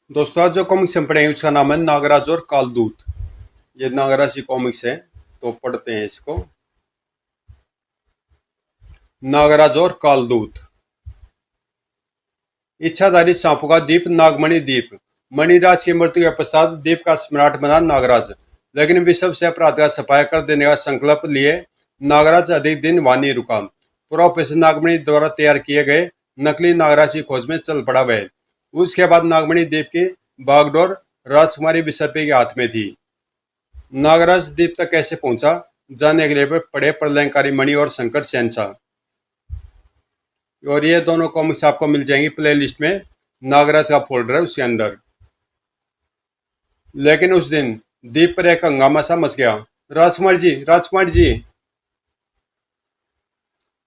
दोस्तों आज जो कॉमिक्स हम पढ़ेंगे उसका नाम है नागराज और कालदूत। ये नागराज की कॉमिक्स है तो पढ़ते हैं इसको। नागराज और कालदूत। इच्छाधारी सांपों का द्वीप नागमणि द्वीप। मणिराज की मृत्यु के पश्चात द्वीप का सम्राट बना नागराज, लेकिन विषम से अपराध का सफाया कर देने का संकल्प लिए नागराज अधिक दिन वहां नहीं रुका। प्रोफेसर नागमणि द्वारा तैयार किए गए नकली नागराज की खोज में चल पड़ा वह। उसके बाद नागमणि द्वीप की बागडोर राजकुमारी विसर्पी के हाथ में थी। नागराज द्वीप तक कैसे पहुंचा, जानने के लिए पढ़े प्रलयंकारी मणि और शंकर शहनशाह। और ये दोनों कॉमिक्स आपको मिल जाएंगी प्लेलिस्ट में, नागराज का फोल्डर है उसके अंदर। लेकिन उस दिन द्वीप पर एक हंगामा सा मच गया। राजकुमार जी, राजकुमार जी,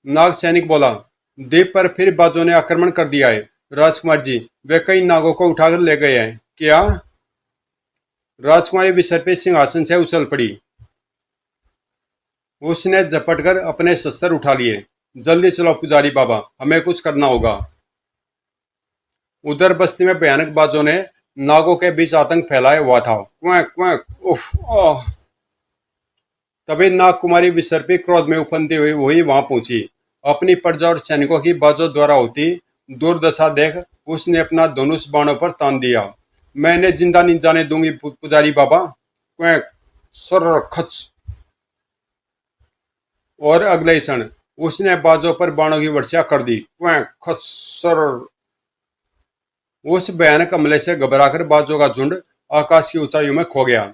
नाग सैनिक बोला। द्वीप पर फिर बाजों ने आक्रमण कर दिया है। राजकुमार जी, वे कई नागों को उठाकर ले गए हैं। क्या? राजकुमारी विसर्पी सिंहासन से उछल पड़ी। उसने झपट कर अपने शस्त्र उठा लिए। जल्दी चलो पुजारी बाबा, हमें कुछ करना होगा। उधर बस्ती में भयानक बाजों ने नागों के बीच आतंक फैलाया हुआ था। क्वैक क्वैक, उफ, ओह। तभी नाग कुमारी विसर्पी क्रोध में उफनती हुई वही वहां पहुंची। अपनी प्रजा और सैनिकों की बाजों द्वारा होती दुर्दशा देख उसने अपना धनुष बाणों पर तान दिया। मैं इन्हें जिंदा नहीं जाने दूंगी पुजारी बाबा। क्वैक, सर खच। और अगले ही क्षण उसने बाजों पर बाणों की वर्षा कर दी। क्वैक खच सर। उस भयानक हमले से घबराकर बाजों का झुंड आकाश की ऊंचाइयों में खो गया।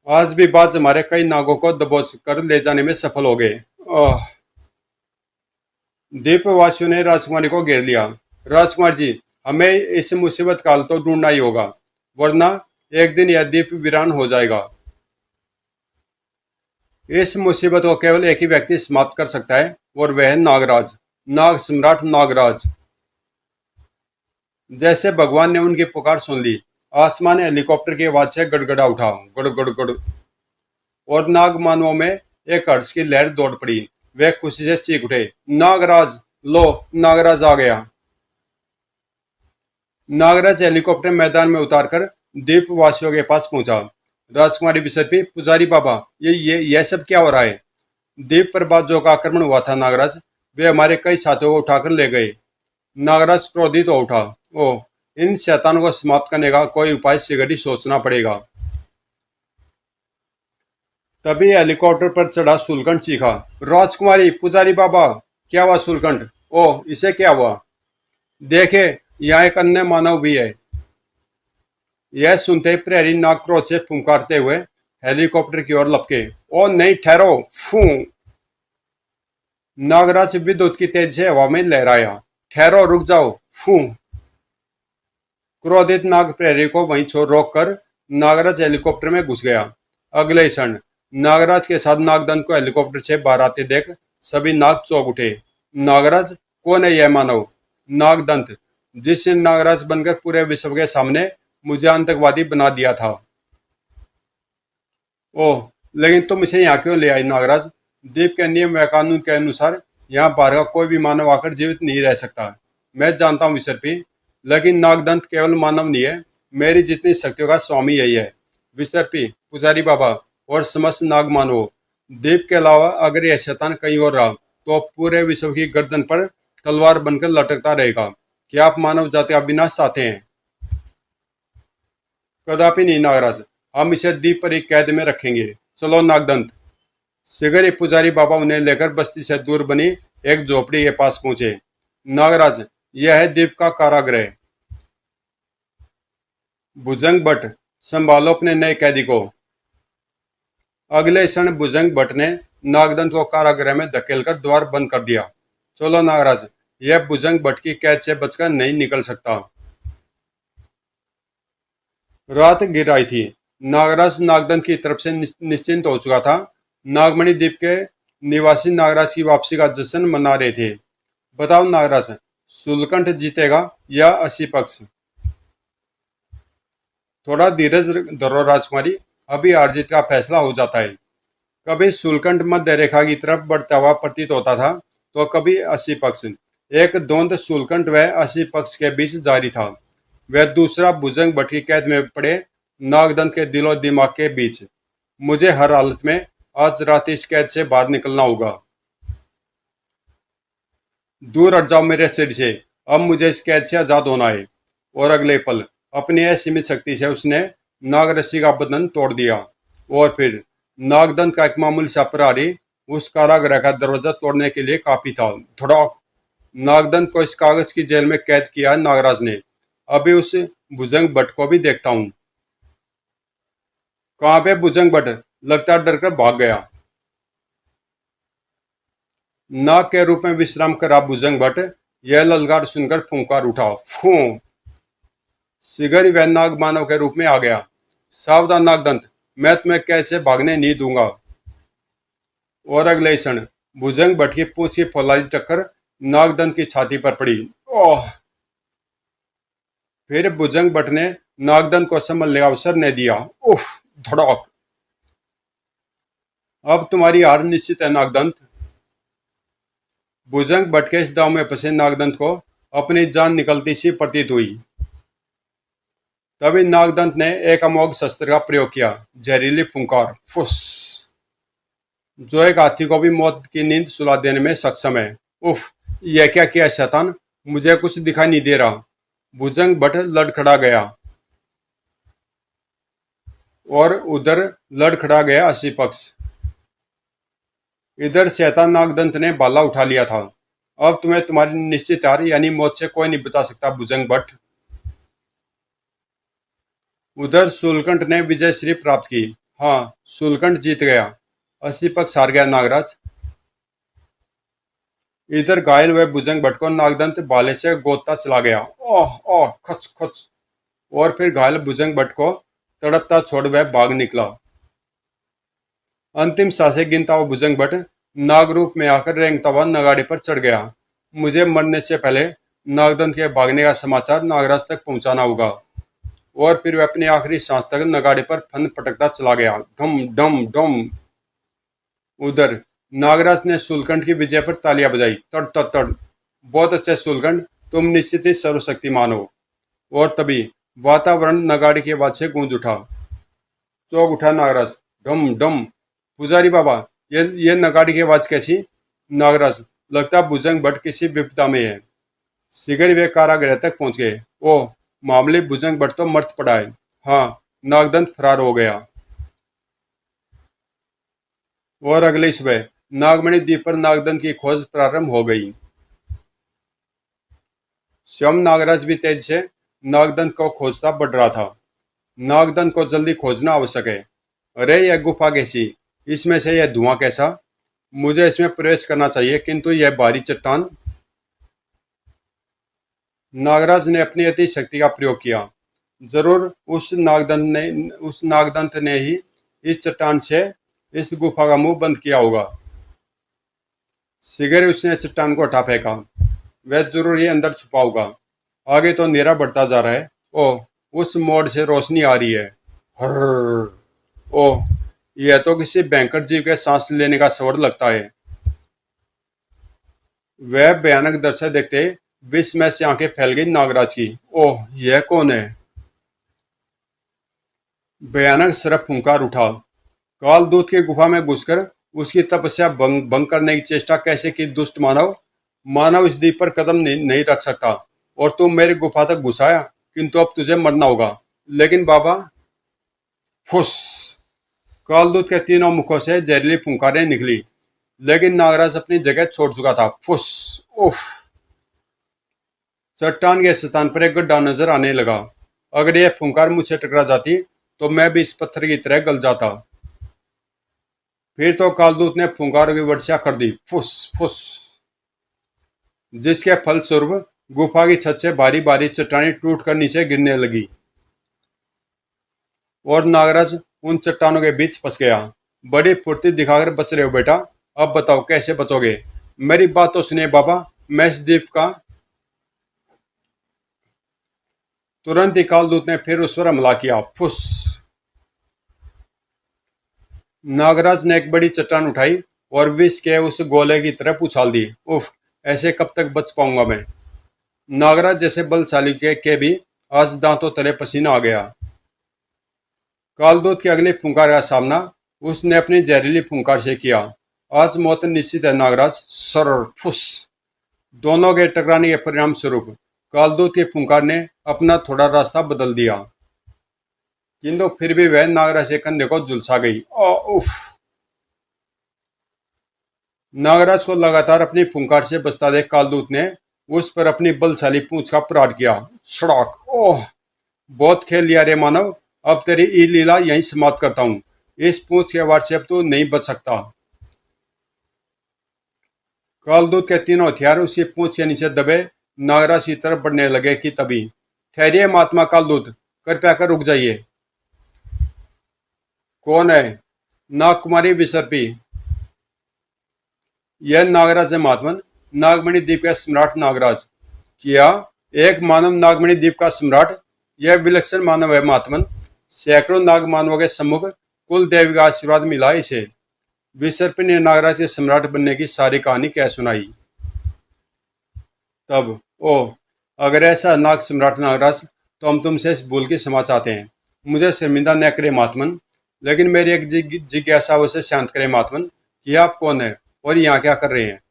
आज भी बाज हमारे कई नागों को दबोच कर ले जाने में सफल हो गए। द्वीपवासियों ने राजकुमारी को घेर लिया। राजकुमार जी, हमें इस मुसीबत काल तो ढूंढना ही होगा, वरना एक दिन यह द्वीप वीरान हो जाएगा। इस मुसीबत को केवल एक ही व्यक्ति समाप्त कर सकता है और वह है नागराज, नाग सम्राट नागराज। जैसे भगवान ने उनकी पुकार सुन ली, आसमान हेलीकॉप्टर की आवाज से गड़गड़ा उठा। गड़ गड़ गड़। और नाग मानवों में एक हर्ष की लहर दौड़ पड़ी। वे खुशी से चीख उठे, नागराज, लो नागराज आ गया। नागराज हेलीकॉप्टर मैदान में उतारकर द्वीप वासियों के पास पहुंचा। राजकुमारी विसर्पी, पुजारी बाबा, ये सब क्या हो रहा है? द्वीप पर बाजों का आक्रमण हुआ था नागराज, वे हमारे कई साथियों को उठाकर ले गए। नागराज क्रोधित हो उठा। ओह, इन शैतानों को समाप्त करने का कोई उपाय शीघ्र ही सोचना पड़ेगा। तभी हेलीकॉप्टर पर चढ़ा शुल्कंठ चीखा, राजकुमारी, पुजारी बाबा, क्या हुआ शुल्कंठ? ओह, इसे क्या हुआ? देखे, यहाँ एक अन्य मानव भी है। यह सुनते ही प्रहरी नाग क्रोध से फुंकारते हुए हेलीकॉप्टर की ओर लपके। ओ नहीं, ठहरो! फू! नागराज विद्युत की तेज से हवा में लहराया। ठहरो, रुक जाओ! फू! क्रोधित नाग प्रहरी को वहीं छोड़ रोककर नागराज हेलीकॉप्टर में घुस गया। अगले ही क्षण नागराज के साथ नागदंत को हेलीकॉप्टर से बाहर आते देख सभी नाग चौंक उठे। नागराज, कौन है यह मानव? नागदंत, जिसने नागराज बनकर पूरे विश्व के सामने मुझे आतंकवादी बना दिया था। ओह, लेकिन तुम इसे यहाँ क्यों ले आई नागराज? द्वीप के नियम व कानून के अनुसार यहाँ बाहर का कोई भी मानव आकर जीवित नहीं रह सकता। मैं जानता हूँ विसर्पी, लेकिन नागदंत केवल मानव नहीं है, मेरी जितनी शक्तियों का स्वामी यही है। विसर्पी, पुजारी बाबा और समस्त नाग मानव, द्वीप के अलावा अगर यह शैतान कहीं और रहा तो पूरे विश्व की गर्दन पर तलवार बनकर लटकता रहेगा। क्या आप मानव जाति का विनाश चाहते हैं? कदापि नहीं नागराज, हम इसे द्वीप पर ही कैद में रखेंगे। चलो नागदंत। शीघ्र ही पुजारी बाबा उन्हें लेकर बस्ती से दूर बनी एक झोपड़ी के पास पहुंचे। नागराज, यह है द्वीप का कारागृह। भुजंग भट्ट, संभालो अपने नए कैदी को। अगले क्षण भुजंग भट्ट ने नागदंत को कारागृह में धकेलकर द्वार बंद कर दिया। चलो नागराज, यह भुजंग भट्ट की कैद से बचकर नहीं निकल सकता। रात गिर आई थी। नागराज नागदंत की तरफ से निश्चिंत हो चुका था। नागमणि द्वीप के निवासी नागराज की वापसी का जश्न मना रहे थे। बताओ नागराज, शुल्कंठ जीतेगा या असी पक्ष? थोड़ा धीरज धरो राजकुमारी, अभी हार जीत का फैसला हो जाता है। कभी शुल्कंठ मध्य रेखा की तरफ बढ़ता हुआ प्रतीत होता था तो कभी असी पक्ष। एक द्वंद्व शुल्कंठ व असी पक्ष के बीच जारी था। वह दूसरा भुजंग भट्ट की कैद में पड़े नागदंत के दिलो दिमाग के बीच। मुझे हर हालत में आज रात इस कैद से बाहर निकलना होगा। दूर हट जाओ मेरे सिर से, अब मुझे इस कैद से आजाद होना है। और अगले पल अपनी असीमित शक्ति से उसने नागरस्सी का बंधन तोड़ दिया। और फिर नागदंत का एक मामूली सा प्रहरी उस कारागृह का दरवाजा तोड़ने के लिए काफी था। धड़ाक! नागदंत को इस कागज की जेल में कैद किया है नागराज ने। अभी उस भुजंग भट्ट को भी देखता हूं। कहां पे भुजंग भट्ट? लगता डर कर भाग गया। नाग के रूप में विश्राम करा भुजंग भट्ट यह ललकार सुनकर फूंकार उठा। फू! शीघ्र ही वह नाग मानव के रूप में आ गया। सावधान नागदंत, मैं तुम्हें कैसे भागने नहीं दूंगा। और अगले ही क्षण भुजंग भट्ट की पूंछ की फौलादी टक्कर नागदंत की छाती पर पड़ी। ओह! फिर भुजंग भट्ट ने नागदंत को संभलने का अवसर नहीं दिया। उफ! धड़ाक! अब तुम्हारी हार निश्चित है नागदंत। भुजंग भट्ट के इस दाव में फंसे नागदंत को अपनी जान निकलती सी प्रतीत हुई। तभी नागदंत ने एक अमोघ शस्त्र का प्रयोग किया, जहरीली फुंकार। फुस! जो एक हाथी को भी मौत की नींद सुला देने में सक्षम है। उफ! यह क्या किया शैतान? मुझे कुछ दिखाई नहीं दे रहा। भुजंग भट्ट लड़खड़ा गया और उधर लड़खड़ा गया असी पक्ष। इधर शैतान नागदंत ने भाला उठा लिया था। अब तुम्हें तुम्हारी निश्चित हार यानी मौत से कोई नहीं बचा सकता भुजंग भट्ट। उधर शूलकंठ ने विजय श्री प्राप्त की। हाँ, शूलकंठ जीत गया, असी पक्ष हार गया नागराज। इधर घायल हुए भुजंग भट्ट को नागदंत भाले से गोदता चला गया। ओह ओह! खच खच! और फिर घायल भुजंग भट्ट को तड़पता छोड़ वह भाग निकला। अंतिम सांसें गिनता हुआ भुजंग भट्ट नाग रूप में आकर रेंगता हुआ नगाड़े पर चढ़ गया। मुझे मरने से पहले नागदंत के भागने का समाचार नागराज तक पहुंचाना होगा। और फिर वह अपनी आखिरी सांस तक नगाड़े पर फन पटकता चला गया। डम डम डम! उधर नागराज ने शूलकंठ की विजय पर तालियां बजाई। तड़ तड़ तड़! बहुत अच्छे शूलकंठ, तुम निश्चित ही सर्वशक्तिमान हो। और तभी वातावरण नगाड़े की आवाज से गूंज उठा। चौंक उठा नागराज। डम डम! पुजारी बाबा, ये नगाड़े की आवाज कैसी? नागराज, लगता भुजंग भट्ट किसी विपदा में है। शीघ्र वे कारागृह तक पहुंच गए। ओह, मामूली भुजंग भट्ट तो मर्त पड़ा है। हाँ, नागदंत फरार हो गया। और अगली सुबह नागमणि द्वीप पर नागदंत की खोज प्रारंभ हो गई। स्वयं नागराज भी तेज से नागदंत को खोजता बढ़ रहा था। नागदंत को जल्दी खोजना आवश्यक है। अरे यह गुफा कैसी? इसमें से यह धुआं कैसा? मुझे इसमें प्रवेश करना चाहिए, किंतु यह भारी चट्टान। नागराज ने अपनी अति शक्ति का प्रयोग किया। जरूर उस नागदंत ने ही इस चट्टान से इस गुफा का मुंह बंद किया होगा। शीघ्र उसने चट्टान को हटा फेंका। वह जरूर ही अंदर छुपा होगा। आगे तो अंधेरा बढ़ता जा रहा है। ओह, उस मोड़ से रोशनी आ रही है। हर्र! ओह, यह तो किसी भयंकर जीव के सांस लेने का स्वर लगता है। वह भयानक दृश्य देखते विस्मय से आंखें फैल गई नागराज की। ओह, यह कौन है? भयानक सरफ फुंकार उठा। कालदूत की गुफा में घुसकर उसकी तपस्या भंग करने की चेष्टा कैसे की दुष्ट मानव! मानव इस द्वीप पर कदम नहीं रख सकता और तुम मेरी गुफा तक घुस आया, किंतु अब तुझे मरना होगा। लेकिन बाबा! फुस! कालदूत के तीनों मुखों से जहरीली फुंकारें निकली, लेकिन नागराज अपनी जगह छोड़ चुका था। फुस! उफ! चट्टान के स्थान पर एक गड्ढा नजर आने लगा। अगर यह फुंकार मुझसे टकरा जाती तो मैं भी इस पत्थर की तरह गल जाता। फिर तो कालदूत ने फुंकारों की वर्षा कर दी। फुस फुस! जिसके फलस्वरूप गुफा की छत से भारी भारी चट्टानें टूटकर नीचे गिरने लगी और नागराज उन चट्टानों के बीच फंस गया। बड़ी फुर्ती दिखाकर बच रहे हो बेटा, अब बताओ कैसे बचोगे? मेरी बात तो सुनिए बाबा, मैं इस द्वीप का। तुरंत ही कालदूत ने फिर उस पर हमला किया। फुस! नागराज ने एक बड़ी चट्टान उठाई और विष के उस गोले की तरफ उछाल दी। उफ! ऐसे कब तक बच पाऊंगा मैं? नागराज जैसे बलशाली के भी आज दांतों तले पसीना आ गया। कालदूत के अगले फुंकार का सामना उसने अपनी जहरीली फुंकार से किया। आज मौत निश्चित है नागराज। सर फुस। दोनों के टकराने के परिणाम स्वरूप कालदूत के फुंकार ने अपना थोड़ा रास्ता बदल दिया, किंतु फिर भी वह नागराज के कंधे को झुलसा गई। उफ। नागराज को लगातार अपनी फुंकार से बचता देख कालदूत ने उस पर अपनी बलशाली पूंछ का प्रहार किया। सड़क। ओह, बहुत खेल लिया रे मानव। अब तेरी ई लीला यहीं समाप्त करता हूँ। इस पूंछ के वार से अब तू नहीं बच सकता। कालदूत के तीनों हथियार उसी पूंछ के नीचे दबे नागराज की तरफ बढ़ने लगे कि तभी, ठहरिए महात्मा कालदूत, कृपया कर रुक जाइए। कौन है? नागकुमारी विसर्पी। यह नागराज है महात्मन, नागमणि द्वीप का सम्राट नागराज। किया? एक मानव नागमणि द्वीप का सम्राट? यह विलक्षण मानव है महात्मन। सैकड़ों नाग मानवों के सम्मुख कुल देवी का आशीर्वाद मिला इसे। विसर्पी ने नागराज के सम्राट बनने की सारी कहानी कह सुनाई। तब, ओह, अगर ऐसा नाग सम्राट नागराज, तो हम तुमसे इस भूल की क्षमा चाहते हैं। मुझे शर्मिंदा न करे महात्मन, लेकिन मेरी एक जिज्ञासा उसे शांत करे महात्मन कि आप कौन है और यहाँ क्या कर रहे हैं।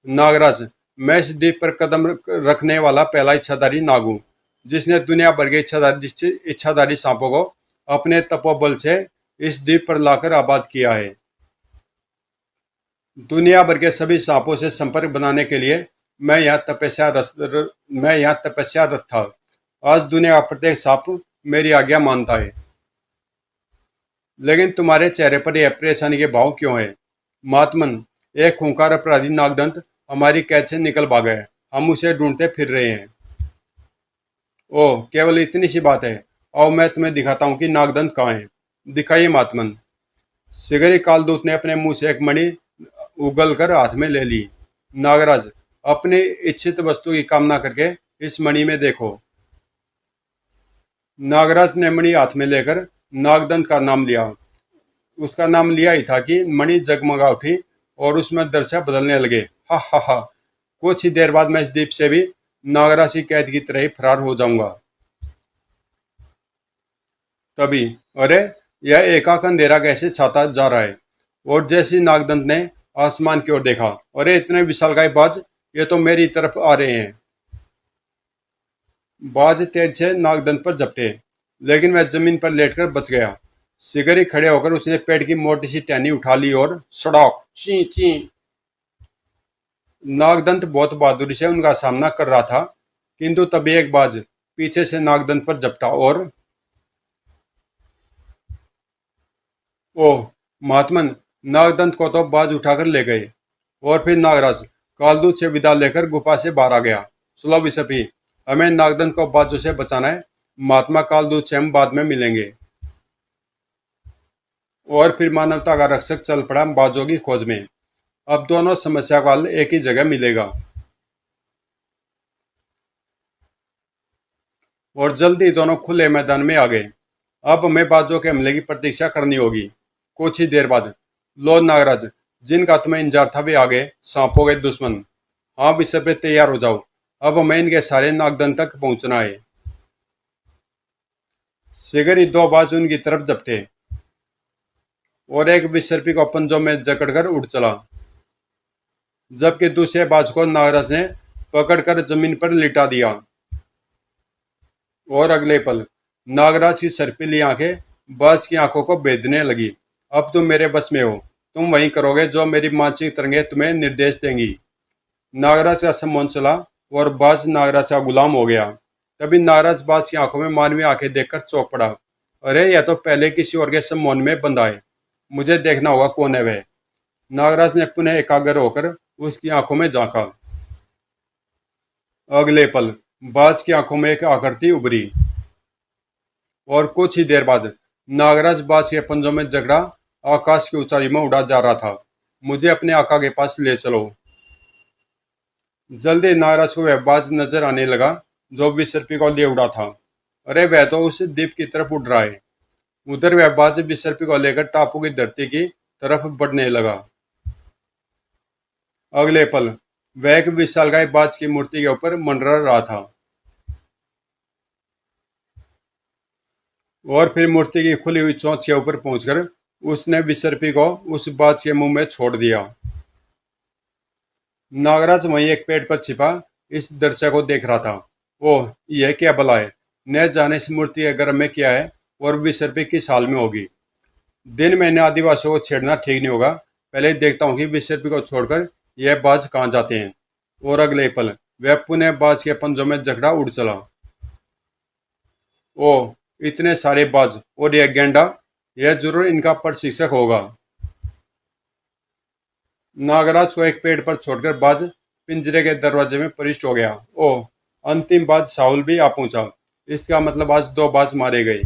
नागराज, मैं इस द्वीप पर कदम रखने वाला पहला इच्छाधारी नाग हूँ, जिसने दुनिया भर के इच्छाधारी सांपों को अपने तपोबल से इस द्वीप पर लाकर आबाद किया है। दुनिया भर के सभी सांपों से संपर्क बनाने के लिए मैं यहाँ तपस्यारत था। आज दुनिया का प्रत्येक सांप मेरी आज्ञा मानता है। लेकिन तुम्हारे चेहरे पर यह परेशानी के भाव क्यों है महात्मन? एक खूंखार अपराधी नागदंत हमारी कैद से निकल भागा है। हम उसे ढूंढते फिर रहे हैं। ओह, केवल इतनी सी बात है। आओ मैं तुम्हें दिखाता हूँ कि नागदंत कहाँ है। दिखाइए महात्मन। सिगरी कालदूत ने अपने मुंह से एक मणि उगल कर हाथ में ले ली। नागराज, अपनी इच्छित वस्तु की कामना करके इस मणि में देखो। नागराज ने मणि हाथ में लेकर नागदंत का नाम लिया। उसका नाम लिया ही था कि मणि जगमगा उठी और उसमें दृश्य बदलने लगे। हा हा हा। कुछ ही देर बाद मैं इस द्वीप से भी नागराज की कैद की तरह ही फरार हो जाऊंगा। तभी, अरे, यह एकाक अंधेरा कैसे छाता जा रहा है? और जैसे ही नागदंत ने आसमान की ओर देखा, अरे, इतने विशालकाय बाज, ये तो मेरी तरफ आ रहे हैं। बाज तेज से नागदंत पर झपटे, लेकिन वह जमीन पर लेटकर बच गया। सिगरी खड़े होकर उसने पेड़ की मोटी सी टहनी उठा ली और सड़ाक ची ची। नागदंत बहुत बहादुरी से उनका सामना कर रहा था, किंतु तभी एक बाज पीछे से नागदंत पर झपटा और ओह, महात्मन, नागदंत को तो बाज उठाकर ले गए। और फिर नागराज कालदूत से विदा लेकर गुफा से बाहर आ गया। सुलभ विसपी, हमें नागदंत को बाजों से बचाना है। महात्मा कालदूत से हम बाद में मिलेंगे। और फिर मानवता का रक्षक चल पड़ा बाजों की खोज में। अब दोनों समस्या का हल एक ही जगह मिलेगा। और जल्दी दोनों खुले मैदान में आ गए। अब हमें बाजों के हमले की प्रतीक्षा करनी होगी। कुछ ही देर बाद, लो नागराज, जिनका तुम्हें इंतजार था वे आ गए, सांपों के दुश्मन। हाँ, विषय पे तैयार हो जाओ। अब हमें इनके सारे नागदन तक पहुंचना है। सिगरी दो बाज उनकी तरफ झपटे और एक विसर्पी को पंजों में जकड़कर उड़ चला, जबकि दूसरे बाज को नागराज ने पकड़कर जमीन पर लिटा दिया। और अगले पल नागराज की सर्पीली आंखें बाज की आंखों को भेदने लगी। अब तुम मेरे बस में हो। तुम वही करोगे जो मेरी मानसिक तरंगें तुम्हें निर्देश देंगी। नागराज का सम्मोहन चला और बाज नागराज का गुलाम हो गया। तभी नागराज बाज की आंखों में मानवीय आंखें देखकर चौंक पड़ा। अरे, यह तो पहले किसी और के सम्मोहन में बंधा है। मुझे देखना होगा कौन है वह। नागराज ने पुनः एकाग्र होकर उसकी आंखों में झांका। अगले पल बाज की आंखों में एक आकृति उभरी और कुछ ही देर बाद नागराज बाज के पंजों में जकड़ा आकाश की ऊंचाई में उड़ा जा रहा था। मुझे अपने आका के पास ले चलो। जल्दी नागराज को वह बाज नजर आने लगा जो विसर्पी को लिए उड़ा था। अरे, वह तो उस द्वीप की तरफ उड़ रहा है। उधर वह बाज विसर्पी को लेकर टापू की धरती की तरफ बढ़ने लगा। अगले पल वह एक विशालकाय बाज की मूर्ति के ऊपर मंडरा रहा था। और फिर मूर्ति की खुली हुई चोंच के ऊपर पहुंचकर उसने विसर्पी को उस बाज के मुंह में छोड़ दिया। नागराज वहीं एक पेड़ पर छिपा इस दृश्य को देख रहा था। ओह, यह क्या भला है! न जाने इस मूर्ति के गर्भ में क्या है और विसर्पी किस हाल में होगी। दिन में इन आदिवासियों को छेड़ना ठीक नहीं होगा। पहले देखता हूँ कि विसर्पी को छोड़कर यह बाज कहाँ जाते हैं। और अगले पल वह पुनः बाज के पंजों में जकड़ा उड़ चला। ओह, इतने सारे बाज और यह गेंडा! यह जरूर इनका प्रशिक्षक होगा। नागराज को एक पेड़ पर छोड़कर बाज पिंजरे के दरवाजे में प्रविष्ट हो गया। ओह, अंतिम बाज साहुल भी आ पहुंचा। इसका मतलब आज दो बाज मारे गए।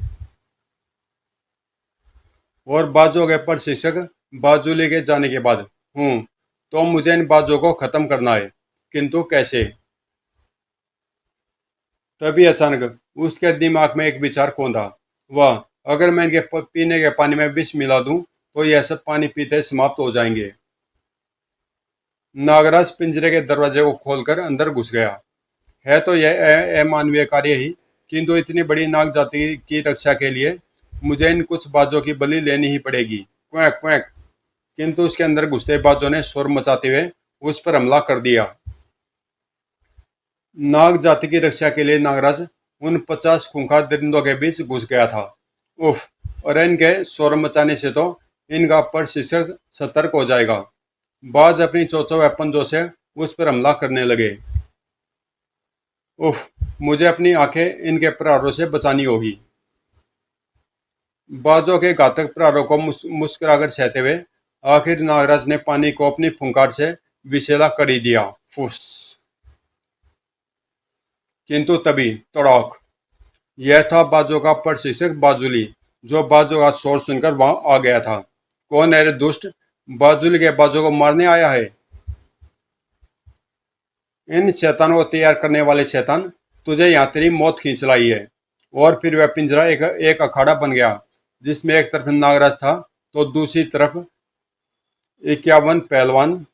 और बाजों के प्रशिक्षक बाजूली के जाने के बाद तो मुझे इन बाजों को खत्म करना है, किंतु कैसे? तभी अचानक उसके दिमाग में एक विचार कौंधा। वाह, अगर मैं इनके पीने के पानी में विष मिला दूं तो यह सब पानी पीते समाप्त हो जाएंगे। नागराज पिंजरे के दरवाजे को खोलकर अंदर घुस गया। है तो यह अमानवीय कार्य ही, किंतु इतनी बड़ी नाग जाति की रक्षा के लिए मुझे इन कुछ बाजों की बलि लेनी ही पड़ेगी। Quack quack. किंतु उसके अंदर घुसते बाजों ने शोर मचाते हुए उस पर हमला कर दिया। नाग जाति की रक्षा के लिए नागराज उन 50 खूंखार दरिंदों के बीच घुस गया था। उफ! और इनके शोर मचाने से तो इनका प्रशिक्षक सतर्क हो जाएगा। बाज अपनी चोंचों व पंजों से उस पर हमला करने लगे। उफ! मुझे अपनी आंखें इनके प्रहारों से बचानी होगी। बाजों के घातक प्रहारों को मुस्कुराकर सहते हुए आखिर नागराज ने पानी को अपनी फुंकार से विषैला कर ही दिया। फुस! किंतु तभी तड़ाक! यह था बाजों का प्रशिक्षक बाजुली, जो बाजों का शोर सुनकर वहां आ गया था। कौन है रे दुष्ट? बाजुली के बाजों को मारने आया है? इन शैतानों को तैयार करने वाले शैतान, तुझे यहाँ तेरी मौत खींच लाई है। और फिर वह पिंजरा एक अखाड़ा बन गया, जिसमें एक तरफ नागराज था तो दूसरी तरफ 51 पहलवान।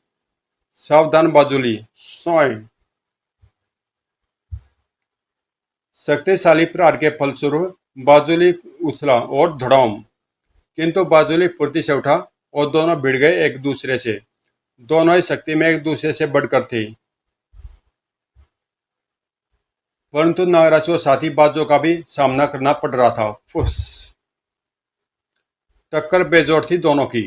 सावधान बाजुली! सोए! शक्तिशाली प्रहार के फलस्वरूप बाजुली उछला और धड़ाम। किंतु बाजुली फुर्ती से उठा और दोनों भिड़ गए एक दूसरे से। दोनों ही शक्ति में एक दूसरे से बढ़कर थे। परंतु नागराज को साथी बाजों का भी सामना करना पड़ रहा था। फुस! टक्कर बेजोड़ थी दोनों की।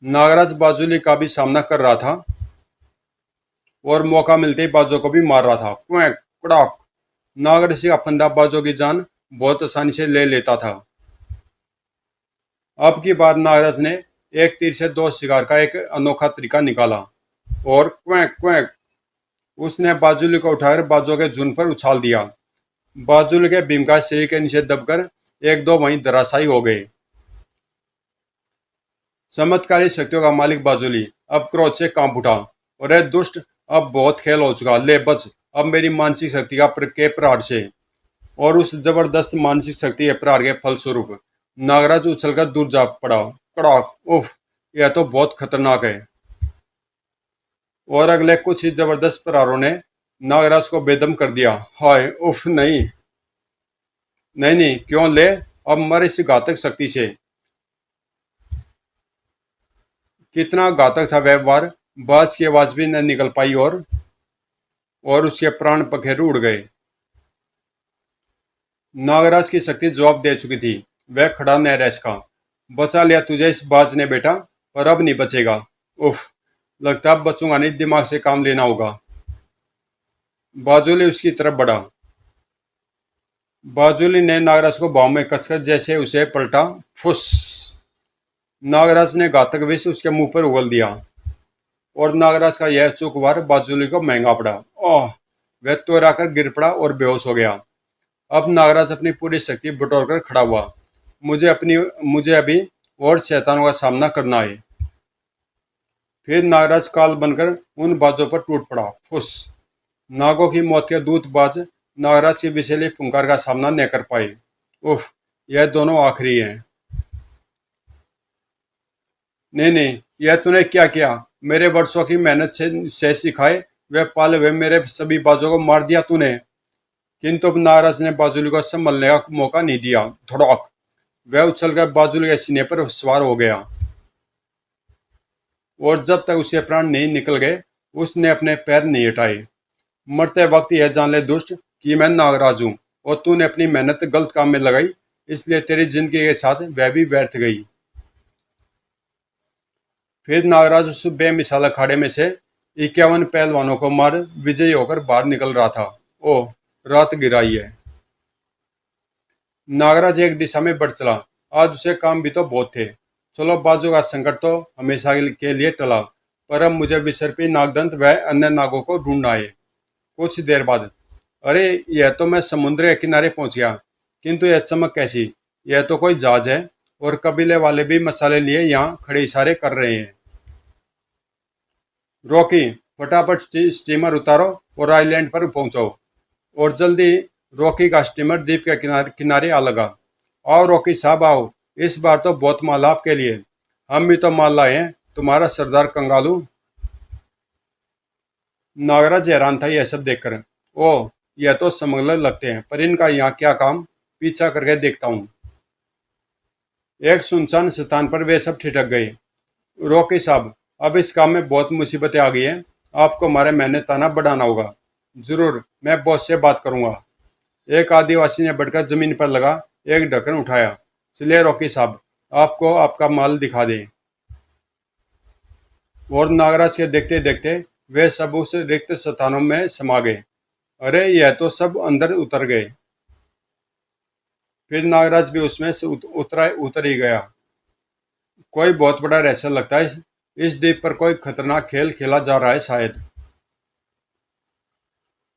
नागराज बाजुली का भी सामना कर रहा था और मौका मिलते ही बाजों को भी मार रहा था। क्वैक कड़ाक! नागराज का फंदा बाजों की जान बहुत आसानी से ले लेता था। अब की बार नागराज ने एक तीर से दो शिकार का एक अनोखा तरीका निकाला और क्वैक क्वैक उसने बाजुली को उठाकर बाजों के झुंड पर उछाल दिया। बाजुली के भीमका शरीर के नीचे दबकर एक दो वहीं धराशायी हो गए। चमत्कारी शक्तियों का मालिक बाजुली अब क्रोध से कांप उठा। और ए दुष्ट, अब बहुत खेल हो चुका, ले बच अब मेरी मानसिक शक्ति के प्रहार से। और उस जबरदस्त मानसिक शक्ति के प्रहार के फलस्वरूप नागराज उछलकर दूर जा पड़ा। कड़ाक! उफ! यह तो बहुत खतरनाक है। और अगले कुछ ही जबरदस्त प्रहारों ने नागराज को बेदम कर दिया। हाय! उफ! नहीं नहीं नहीं, क्यों ले, अब मर इस घातक शक्ति से। कितना घातक था वह वार! बाज की आवाज भी न निकल पाई और उसके प्राण पखेरु उड़ गए। नागराज की शक्ति जवाब दे चुकी थी। वह खड़ा न रह सका। बचा लिया तुझे इस बाज ने बेटा, पर अब नहीं बचेगा। उफ! लगता अब बचूंगा नहीं, दिमाग से काम लेना होगा। बाजुली उसकी तरफ बढ़ा। बाजुली ने नागराज को बाहों में कसकर जैसे उसे पलटा। फुस! नागराज ने घातक विष उसके मुंह पर उगल दिया और नागराज का यह चूक वार बाजुली को महंगा पड़ा। ओह! वह तोराकर गिर पड़ा और बेहोश हो गया। अब नागराज अपनी पूरी शक्ति बटोर कर खड़ा हुआ। मुझे अभी और शैतानों का सामना करना है। फिर नागराज काल बनकर उन बाजों पर टूट पड़ा। फुस! नागों की मौत के दूत बाज नागराज की विषैली फुंकार का सामना न कर पाए। उफ! यह दोनों आखिरी हैं। नहीं नहीं, यह तूने क्या किया? मेरे वर्षों की मेहनत से सिखाए वह पाले हुए मेरे सभी बाजों को मार दिया तूने। किंतु अब नागराज ने बाजुली को संभलने का मौका नहीं दिया। धड़ाक, वह उछलकर बाजुली के सीने पर सवार हो गया और जब तक उसके प्राण नहीं निकल गए उसने अपने पैर नहीं हटाए। मरते वक्त यह जान ले दुष्ट कि मैं नागराज हूं और तूने अपनी मेहनत गलत काम में लगाई, इसलिए तेरी जिंदगी के साथ वह भी व्यर्थ गई। फिर नागराज उस बेमिसाल अखाड़े में से 51 पहलवानों को मार विजयी होकर बाहर निकल रहा था। ओह, रात गिराई है। नागराज एक दिशा में बढ़ चला। आज उसे काम भी तो बहुत थे। चलो, बाजू का संकट तो हमेशा के लिए टला, पर अब मुझे विसर्पी नागदंत व अन्य नागों को ढूंढना है। कुछ देर बाद, अरे यह तो मैं समुद्र के किनारे पहुंच गया, किंतु यह चमक कैसी? यह तो कोई जहाज है और कबीले वाले भी मसाले लिए यहाँ खड़े इशारे कर रहे हैं। रॉकी, फटाफट स्टीमर उतारो और आइलैंड पर पहुंचो। और जल्दी। रॉकी का स्टीमर द्वीप के किनारे आ लगा। आओ रॉकी साहब आओ, इस बार तो बहुत माल आपके लिए। हम भी तो माल लाए हैं, तुम्हारा सरदार कंगालू। नागराज हैरान था यह सब देखकर। ओह, यह तो स्मगलर लगते हैं, पर इनका यहाँ क्या काम? पीछा करके देखता हूँ। एक सुनसान स्थान पर वे सब ठिठक गए। रॉकी साहब, अब इस काम में बहुत मुसीबतें आ गई हैं, आपको हमारे मेहनत ताना बढ़ाना होगा। जरूर, मैं बॉस से बात करूंगा। एक आदिवासी ने बढ़कर जमीन पर लगा एक ढक्कन उठाया। चलिए रॉकी साहब, आपको आपका माल दिखा दें। और नागराज के देखते देखते वे सब उस रिक्त स्थानों में समा गए। अरे यह तो सब अंदर उतर गए। फिर नागराज भी उसमें से उतर ही गया। कोई बहुत बड़ा रहस्य लगता है। इस द्वीप पर कोई खतरनाक खेल खेला जा रहा है शायद।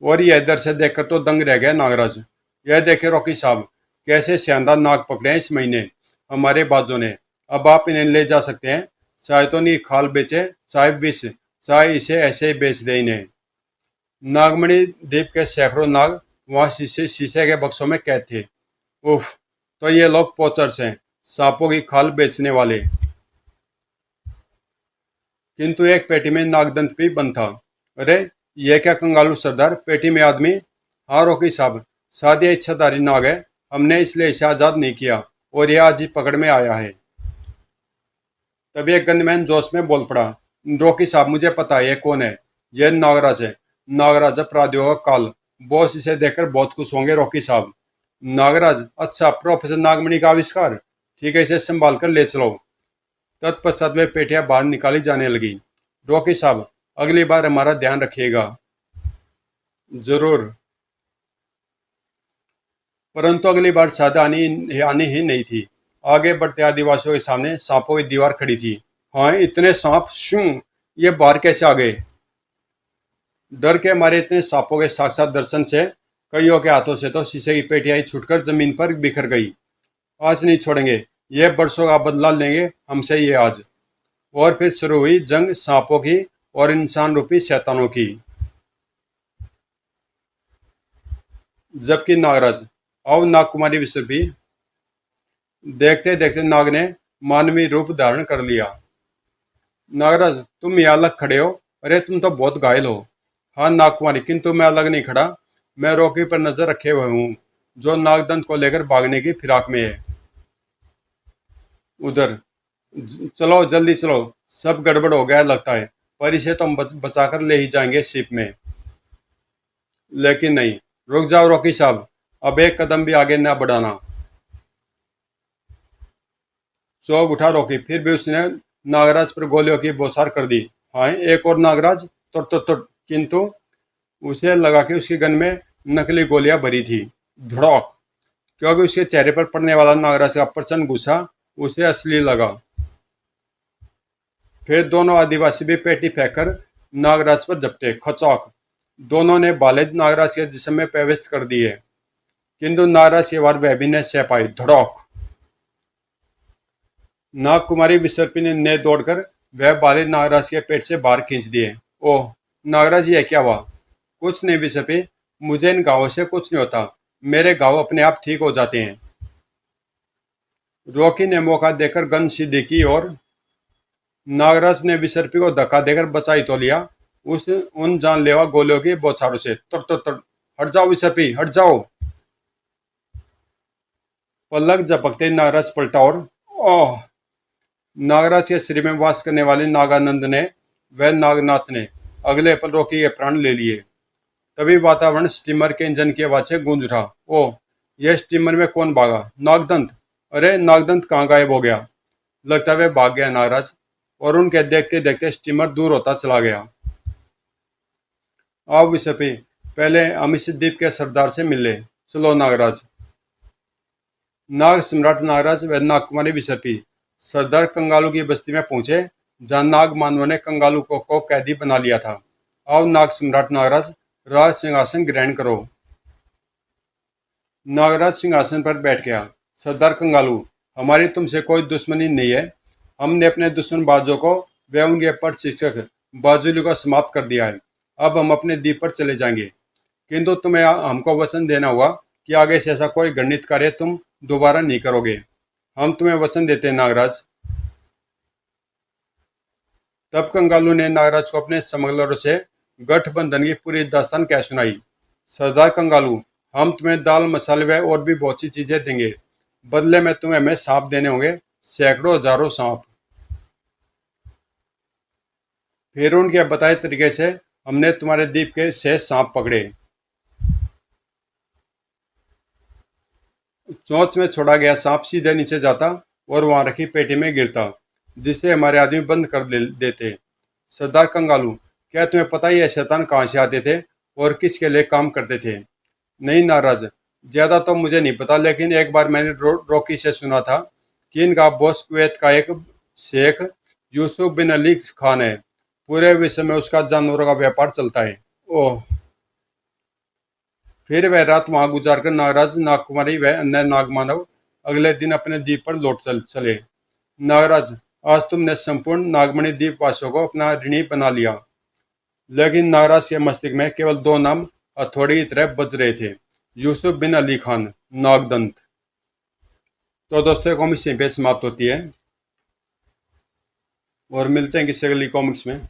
और यह इधर से देखकर तो दंग रह गया नागराज। यह देखे रॉकी साहब, कैसे शानदार नाग पकड़े हैं इस महीने हमारे बाजों ने। अब आप इन्हें ले जा सकते हैं। चाहे तो नहीं खाल बेचे, चाहे विष, चाहे इसे ऐसे ही बेच दे इन्हें। नागमणि द्वीप के सैकड़ों नाग वहां शीशे शीशे के बक्सों में कैद थे। उफ, तो ये लोग पोचर्स हैं, सांपों की खाल बेचने वाले। किंतु एक पेटी में नागदंत भी बंद था। अरे यह क्या कंगालू सरदार, पेटी में आदमी? हाँ रॉकी साहब, शायद यह इच्छाधारी नाग है। हमने इसलिए इसे आजाद नहीं किया और यह आज ही पकड़ में आया है। तभी एक गनमैन जोश में बोल पड़ा। रॉकी साहब, मुझे पता है यह कौन है। यह नागराज है। नागराज अपराधियों का काल। बॉस इसे देखकर बहुत खुश होंगे रॉकी साहब। नागराज, अच्छा, प्रोफेसर नागमणि का आविष्कार। ठीक है, इसे संभाल कर ले चलो। तत्पश्चात वे पेटियां बाहर निकाली जाने लगी। रॉकी साहब, अगली बार हमारा ध्यान रखिएगा। जरूर। परंतु अगली बार शायद आनी ही नहीं थी। आगे बढ़ते आदिवासियों के सामने सांपों की दीवार खड़ी थी। हाँ, इतने सांप शू, ये बाहर कैसे आ गए? डर के मारे इतने सांपों के साक्षात दर्शन से कईयों के हाथों से तो शीशे की पेटियां ही छूटकर जमीन पर बिखर गई। आज नहीं छोड़ेंगे, ये बरसों का बदला लेंगे हमसे ये आज। और फिर शुरू हुई जंग सांपों की और इंसान रूपी शैतानों की। जबकि नागराज, आओ नाग कुमारी विसर्पी। देखते देखते नाग ने मानवीय रूप धारण कर लिया। नागराज, तुम यहाँ अलग खड़े हो? अरे तुम तो बहुत घायल हो। हाँ नागकुमारी, किंतु मैं अलग नहीं खड़ा। मैं रॉकी पर नजर रखे हुए हूँ, जो नागदंत को लेकर भागने की फिराक में है। उधर चलो, जल्दी चलो, सब गड़बड़ हो गया लगता है, पर इसे तो हम बचाकर ले ही जाएंगे शिप में। लेकिन नहीं, रुक जाओ रॉकी साहब, अब एक कदम भी आगे न बढ़ाना। चौक उठा रॉकी, फिर भी उसने नागराज पर गोलियों की बौछार कर दी। हाँ, एक और नागराज, तुर। किंतु उसे लगा कि उसकी गन में नकली गोलियां भरी थी। धड़ाक, क्योंकि उसके चेहरे पर पड़ने वाला नागराज का प्रचंड गुस्सा उसे असली लगा। फिर दोनों आदिवासी भी पेटी फेंककर नागराज पर झपटे। खचाक, दोनों ने भाले नागराज के जिस्म में प्रवेश कर दिए, किंतु नागराज के वार वह भी न सह पाई। धड़ाक, नागकुमारी विसर्पी ने दौड़कर वह भाले नागराज के पेट से बाहर खींच दिए। ओह नागराज, ये क्या हुआ? कुछ नहीं विसर्पी, मुझे इन घावों से कुछ नहीं होता। मेरे घाव अपने आप ठीक हो जाते हैं। रॉकी ने मौका देकर गन सीधी की और नागराज ने विसर्पी को धक्का देकर बचा ही तो लिया उन जानलेवा गोलियों की बौछारों से। तर तर तर हट जाओ विसर्पी, हट जाओ। पलक झपकते नागराज पलटा और ओह! नागराज के शरीर में वास करने वाले नागानंद ने व नागनाथ ने अगले पल रोकी के प्राण ले लिए। तभी वातावरण स्टीमर के इंजन की आवाज से गूंज उठा। ओह! यह स्टीमर में कौन भागा? नागदंत! अरे नागदंत कहाँ गायब हो गया? लगता है वह भाग गया नागराज। और उनके देखते देखते स्टीमर दूर होता चला गया। आओ विसर्पी, पहले हम इस द्वीप के सरदार से मिल ले। चलो नागराज। नाग सम्राट नागराज व नागकुमारी विसर्पी सरदार कंगालू की बस्ती में पहुंचे, जहां नाग मानवों ने कंगालू को कैदी बना लिया था। आओ नाग सम्राट नागराज, राज सिंहासन ग्रहण करो। नागराज सिंहासन पर बैठ गया। सरदार कंगालू, हमारी तुमसे कोई दुश्मनी नहीं है। हमने अपने दुश्मन बाजों को व उनके प्रशिक्षक बाजुली को समाप्त कर दिया है। अब हम अपने द्वीप पर चले जाएंगे, किंतु तुम्हें हमको वचन देना होगा कि आगे से ऐसा कोई घृणित कार्य तुम दोबारा नहीं करोगे। हम तुम्हें वचन देते हैं नागराज। तब कंगालू ने नागराज को अपने स्मगलरों से गठबंधन की पूरी दास्तान कह सुनाई। सरदार कंगालू, हम तुम्हें दाल मसाले व और भी बहुत सी चीजें देंगे। बदले में तुम्हें हमें सांप देने होंगे, सैकड़ों हजारों सांप। फिर उनके बताए तरीके से हमने तुम्हारे द्वीप के शेष सांप पकड़े। चोंच में छोड़ा गया सांप सीधे नीचे जाता और वहां रखी पेटी में गिरता, जिसे हमारे आदमी बंद कर देते। सरदार कंगालू, क्या तुम्हें पता ही है शैतान कहाँ से आते थे और किसके लिए काम करते थे? नहीं नाराज, ज्यादा तो मुझे नहीं पता, लेकिन एक बार मैंने रोकी से सुना था कि इनका बॉस कुवैत का एक शेख यूसुफ बिन अली खान है। पूरे विश्व में उसका जानवरों का व्यापार चलता है। ओह! फिर वह रात वहां गुजारकर नागराज, नागकुमारी व अन्य नागमानव अगले दिन अपने द्वीप पर लौट चले। नागराज, आज तुमने संपूर्ण नागमणि द्वीप वासियों को अपना ऋणी बना लिया। लेकिन नागराज के मस्तिष्क में केवल दो नाम हथौड़ी की तरह बज रहे थे, यूसुफ बिन अली खान, नागदंत। तो दोस्तों, कॉमिक्स यहीं पे समाप्त होती है और मिलते हैं किसी अगली कॉमिक्स में।